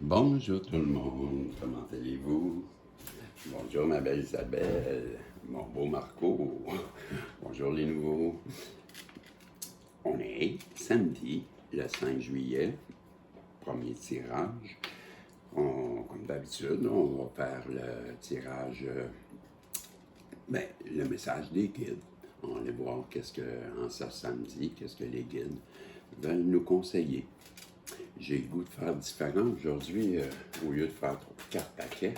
Bonjour tout le monde, comment allez-vous? Bonjour ma belle Isabelle, mon beau Marco, bonjour les nouveaux. On est samedi, le 5 juillet, premier tirage. Comme d'habitude, on va faire le tirage, le message des guides. On va aller voir en ce samedi, qu'est-ce que les guides veulent nous conseiller. J'ai le goût de faire différent aujourd'hui, au lieu de faire 4 paquets.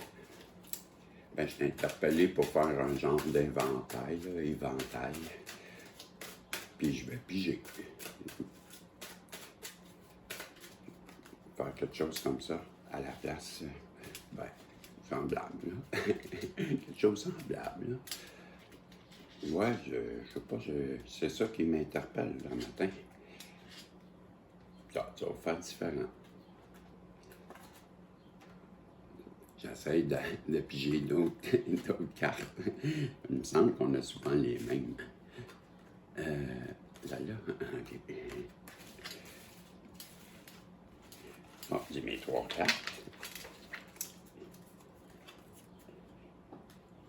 Je t'ai interpellé pour faire un genre d'inventaire, éventail. Puis je vais piger. Faire quelque chose comme ça à la place, semblable, là. Quelque chose de semblable, là. Ouais, je sais pas, c'est ça qui m'interpelle le matin. Ça va faire différent. J'essaie de piger d'autres cartes. Il me semble qu'on a souvent les mêmes. Là, ok. Bon, j'ai mes 3 cartes.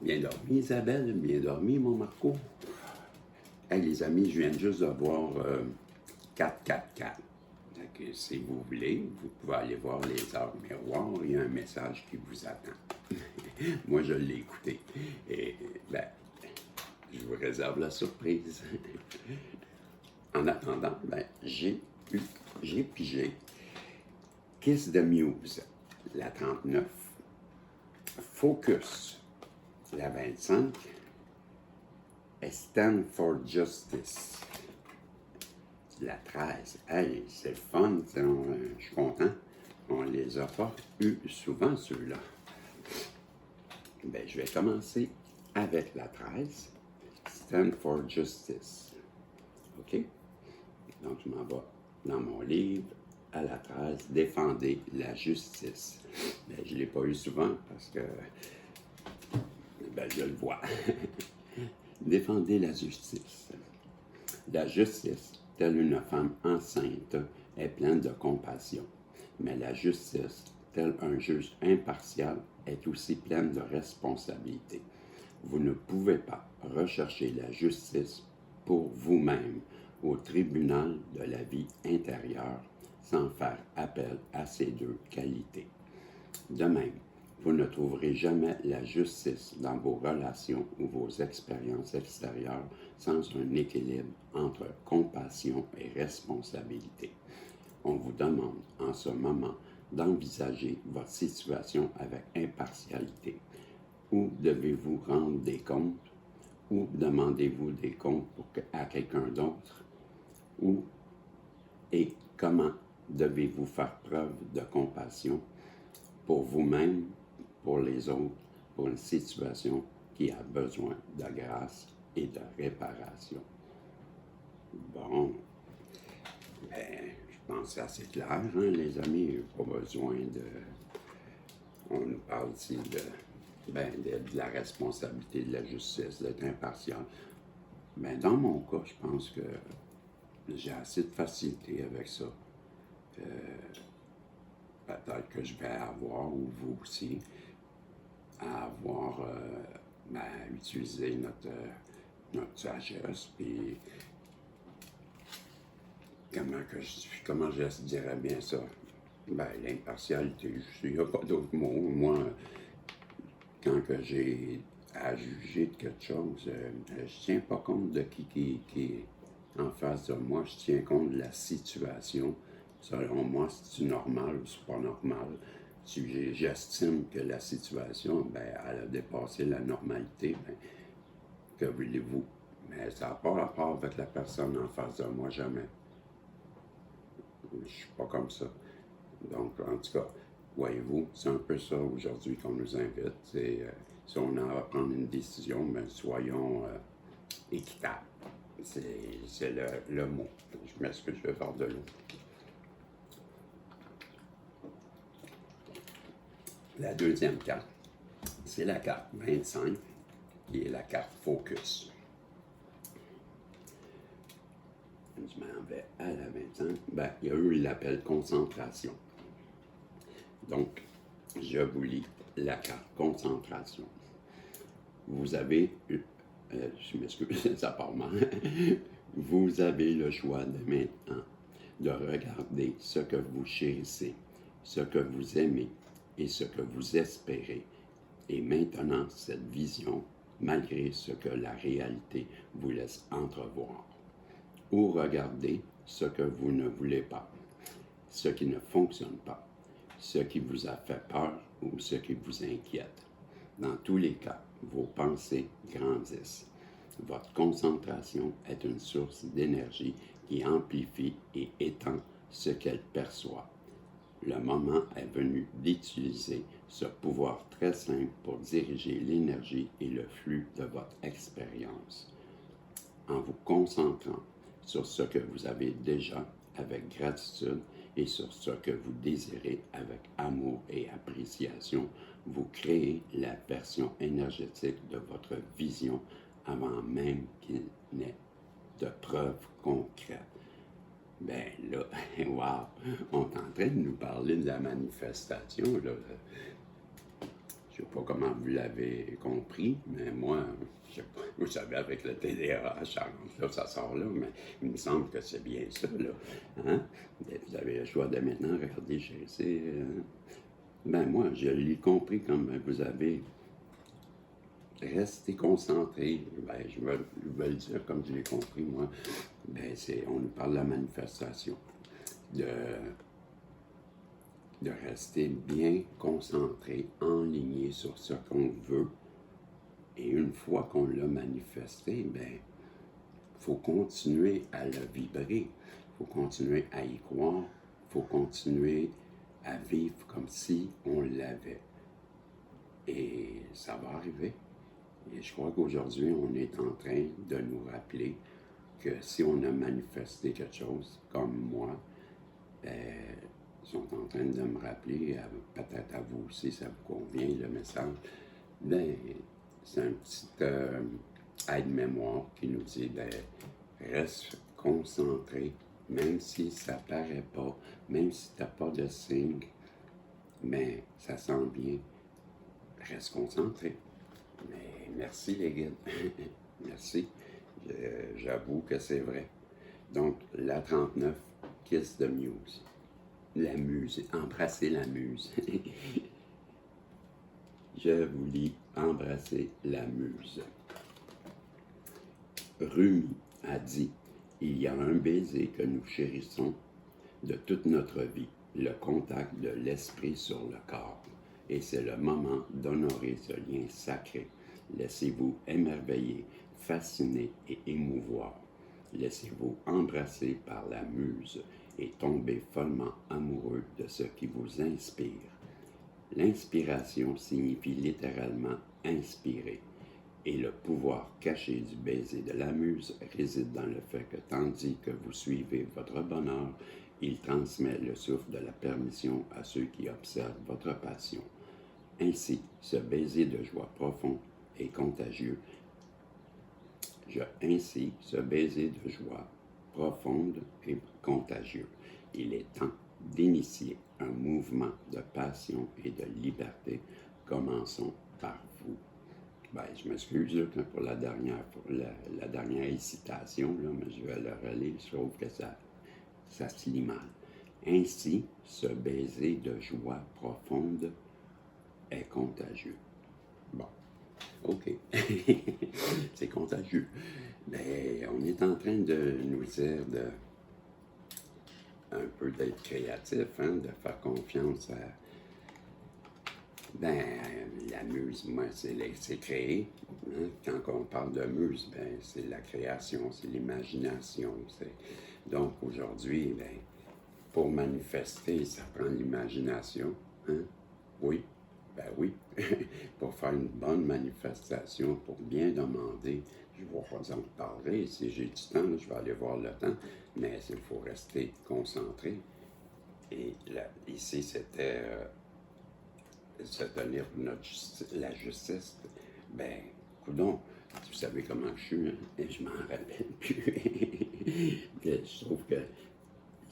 Bien dormi, Isabelle. Bien dormi, mon Marco. Hey, les amis, je viens juste de voir 444. Donc, si vous voulez, vous pouvez aller voir les heures miroirs. Il y a un message qui vous attend. Moi, je l'ai écouté. Et, je vous réserve la surprise. En attendant, j'ai pigé Kiss the Muse, la 39. Focus, la 25. Stand for Justice, la 13. Hey, c'est le fun, je suis content. On les a pas eu souvent, ceux-là. Je vais commencer avec la 13. Stand for Justice. OK? Donc, je m'en vais dans mon livre à la 13. Défendez la justice. Je ne l'ai pas eu souvent parce que je le vois. Défendez la justice. La justice, telle une femme enceinte, est pleine de compassion. Mais la justice, tel un juge impartial, est aussi pleine de responsabilité. Vous ne pouvez pas rechercher la justice pour vous-même au tribunal de la vie intérieure sans faire appel à ces 2 qualités. De même, vous ne trouverez jamais la justice dans vos relations ou vos expériences extérieures sans un équilibre entre compassion et responsabilité. On vous demande en ce moment d'envisager votre situation avec impartialité. Où devez-vous rendre des comptes? Ou demandez-vous des comptes à quelqu'un d'autre? Où et comment devez-vous faire preuve de compassion pour vous-même, pour les autres, pour une situation qui a besoin de grâce et de réparation? Bon, je pense que c'est assez clair, hein, les amis, pas besoin de... On nous parle ici de la responsabilité de la justice, d'être impartial. Dans mon cas, je pense que j'ai assez de facilité avec ça. Peut-être que je vais avoir, ou vous aussi, à avoir, utiliser notre sagesse, puis comment je dirais bien ça? L'impartialité, il n'y a pas d'autre mot. Moi, quand que j'ai à juger de quelque chose, je tiens pas compte de qui est en face de moi, je tiens compte de la situation. Selon moi, c'est normal ou c'est pas normal. Si j'estime que la situation, elle a dépassé la normalité, que voulez-vous? Mais ça n'a pas rapport avec la personne en face de moi, jamais. Je suis pas comme ça. Donc, en tout cas, voyez-vous, c'est un peu ça aujourd'hui qu'on nous invite. C'est, si on a à prendre une décision, soyons équitables. C'est le mot. Je m'excuse, je vais faire de l'eau. La deuxième carte, c'est la carte 25, qui est la carte Focus. Je m'en vais à la 25. Il y a eu l'appel concentration. Donc, je vous lis la carte concentration. Vous avez, je m'excuse, ça part mal. Vous avez le choix de maintenant de regarder ce que vous chérissez, ce que vous aimez et ce que vous espérez. Et maintenant, cette vision, malgré ce que la réalité vous laisse entrevoir. Ou regardez ce que vous ne voulez pas, ce qui ne fonctionne pas, ce qui vous a fait peur ou ce qui vous inquiète. Dans tous les cas, vos pensées grandissent. Votre concentration est une source d'énergie qui amplifie et étend ce qu'elle perçoit. Le moment est venu d'utiliser ce pouvoir très simple pour diriger l'énergie et le flux de votre expérience. En vous concentrant sur ce que vous avez déjà avec gratitude et sur ce que vous désirez avec amour et appréciation, vous créez la version énergétique de votre vision avant même qu'il n'ait de preuves concrètes. Ben là, wow, on est en train de nous parler de la manifestation, là. Je ne sais pas comment vous l'avez compris, mais moi, je sais pas, vous savez, avec le TDAH, là, ça sort là, mais il me semble que c'est bien ça, là. Hein? Vous avez le choix de maintenant regarder, c'est... Ben moi, je l'ai compris comme vous avez... Restez concentré. Ben, je vais le dire comme je l'ai compris, moi. Ben, on nous parle de la manifestation. De rester bien concentré, enligné sur ce qu'on veut. Et une fois qu'on l'a manifesté, ben, il faut continuer à le vibrer. Il faut continuer à y croire. Il faut continuer à vivre comme si on l'avait. Et ça va arriver. Et je crois qu'aujourd'hui, on est en train de nous rappeler que si on a manifesté quelque chose, comme moi, ils sont en train de me rappeler, peut-être à vous aussi, ça vous convient, le message, ben, c'est un petit aide-mémoire qui nous dit, ben, reste concentré, même si ça paraît pas, même si tu n'as pas de signe, mais ça sent bien, reste concentré. Mais merci les guides, merci, j'avoue que c'est vrai. Donc, la 39, Kiss the Muse. La muse, embrasser la muse. Je vous lis embrasser la muse. Rumi a dit, il y a un baiser que nous chérissons de toute notre vie, le contact de l'esprit sur le corps. Et c'est le moment d'honorer ce lien sacré. Laissez-vous émerveiller, fasciner et émouvoir. Laissez-vous embrasser par la muse et tomber follement amoureux de ce qui vous inspire. L'inspiration signifie littéralement inspirer. Et le pouvoir caché du baiser de la muse réside dans le fait que tandis que vous suivez votre bonheur, il transmet le souffle de la permission à ceux qui observent votre passion. Ainsi, ce baiser de joie profond et contagieux. Ainsi, ce baiser de joie profonde et contagieux. Il est temps d'initier un mouvement de passion et de liberté. Commençons par vous. Ben, je m'excuse pour la dernière hésitation, là, mais je vais le relire, je trouve que ça se lit mal. Ainsi, ce baiser de joie profonde est contagieux. Bon, ok, c'est contagieux. Mais on est en train de nous dire un peu d'être créatif, hein, de faire confiance à... Ben, la muse, moi, c'est créer. Hein? Quand on parle de muse, ben, c'est la création, c'est l'imagination. Donc, aujourd'hui, ben, pour manifester, ça prend l'imagination. Hein? Oui, ben oui. Pour faire une bonne manifestation, pour bien demander, je vous en parlerai. Si j'ai du temps, je vais aller voir le temps, mais il faut rester concentré. Et là, ici, c'était... se tenir pour la justice, ben, coudonc, vous savez comment je suis, hein, et je m'en rappelle plus. Je trouve que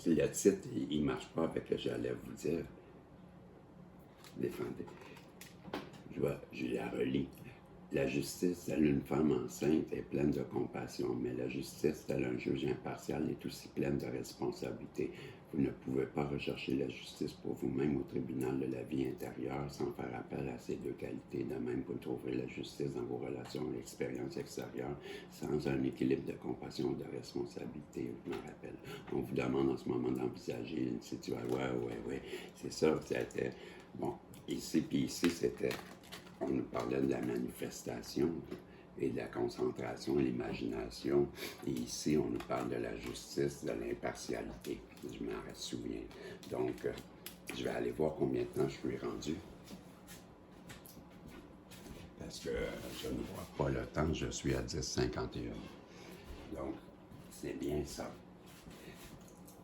le titre, il ne marche pas avec ce que j'allais vous dire. défendez. Je la relis. La justice, telle une femme enceinte, est pleine de compassion, mais la justice, tel un juge impartial, est aussi pleine de responsabilité. Vous ne pouvez pas rechercher la justice pour vous-même au tribunal de la vie intérieure sans faire appel à ces deux qualités. De même, vous trouverez la justice dans vos relations et l'expérience extérieure sans un équilibre de compassion et de responsabilité. Je me rappelle. On vous demande en ce moment d'envisager une situation. Ouais, c'est ça. C'était bon. Ici, puis ici, c'était. On nous parlait de la manifestation et de la concentration, l'imagination. Et ici, on nous parle de la justice, de l'impartialité. Je m'en souviens. Donc, je vais aller voir combien de temps je suis rendu. Parce que je ne vois pas le temps, je suis à 10h51. Donc, c'est bien ça.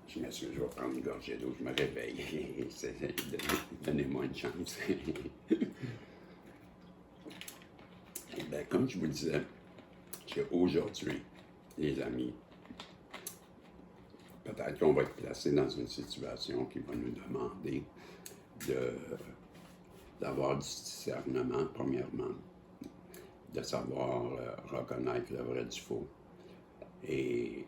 Je m'excuse, je vais prendre une gorgée d'eau, je me réveille. Donnez-moi une chance. Ben, comme je vous disais, qu'aujourd'hui, les amis, peut-être qu'on va être placé dans une situation qui va nous demander d'avoir du discernement, premièrement, de savoir reconnaître le vrai du faux. Et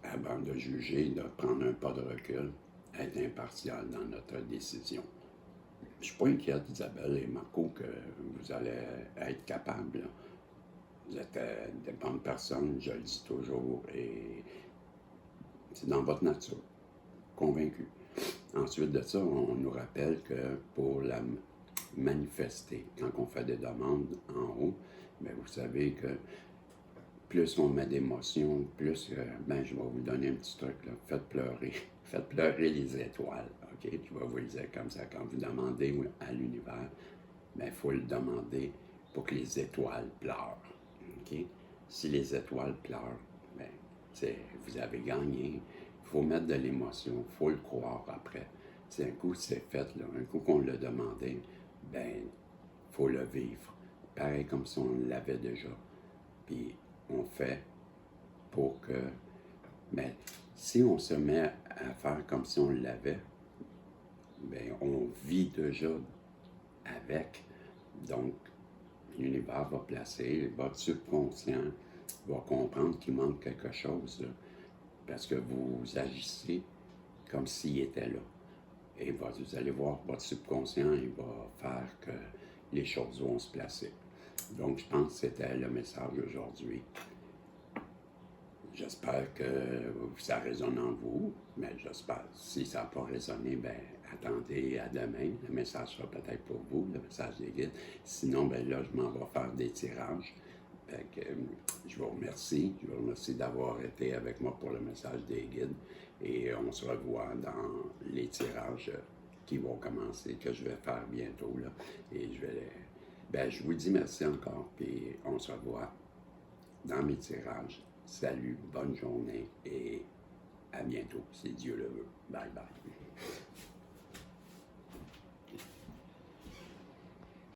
avant de juger, de prendre un pas de recul, être impartial dans notre décision. Je ne suis pas inquiète, Isabelle et Marco, que vous allez être capables. Vous êtes des bonnes personnes, je le dis toujours, et c'est dans votre nature, convaincu. Ensuite de ça, on nous rappelle que pour la manifester, quand on fait des demandes en haut, bien, vous savez que plus on met d'émotions, plus, je vais vous donner un petit truc, là, faites pleurer les étoiles, ok? Je vais vous le dire comme ça, quand vous demandez à l'univers, il faut le demander pour que les étoiles pleurent, ok? Si les étoiles pleurent, vous avez gagné, il faut mettre de l'émotion, il faut le croire après. C'est un coup c'est fait, là, un coup qu'on l'a demandé, il faut le vivre, pareil comme si on l'avait déjà. Puis on fait pour que, si on se met à faire comme si on l'avait, on vit déjà avec. Donc, l'univers va placer, votre subconscient va comprendre qu'il manque quelque chose, là, parce que vous agissez comme s'il était là. Et vous allez voir, votre subconscient, il va faire que les choses vont se placer. Donc, je pense que c'était le message aujourd'hui. J'espère que ça résonne en vous, mais j'espère. Si ça n'a pas résonné, attendez à demain. Le message sera peut-être pour vous, le message des guides. Sinon, là, je m'en vais faire des tirages. Je vous remercie. Je vous remercie d'avoir été avec moi pour le message des guides. Et on se revoit dans les tirages qui vont commencer, que je vais faire bientôt, là. Et je vous dis merci encore, puis on se revoit dans mes tirages. Salut, bonne journée et à bientôt, si Dieu le veut. Bye bye.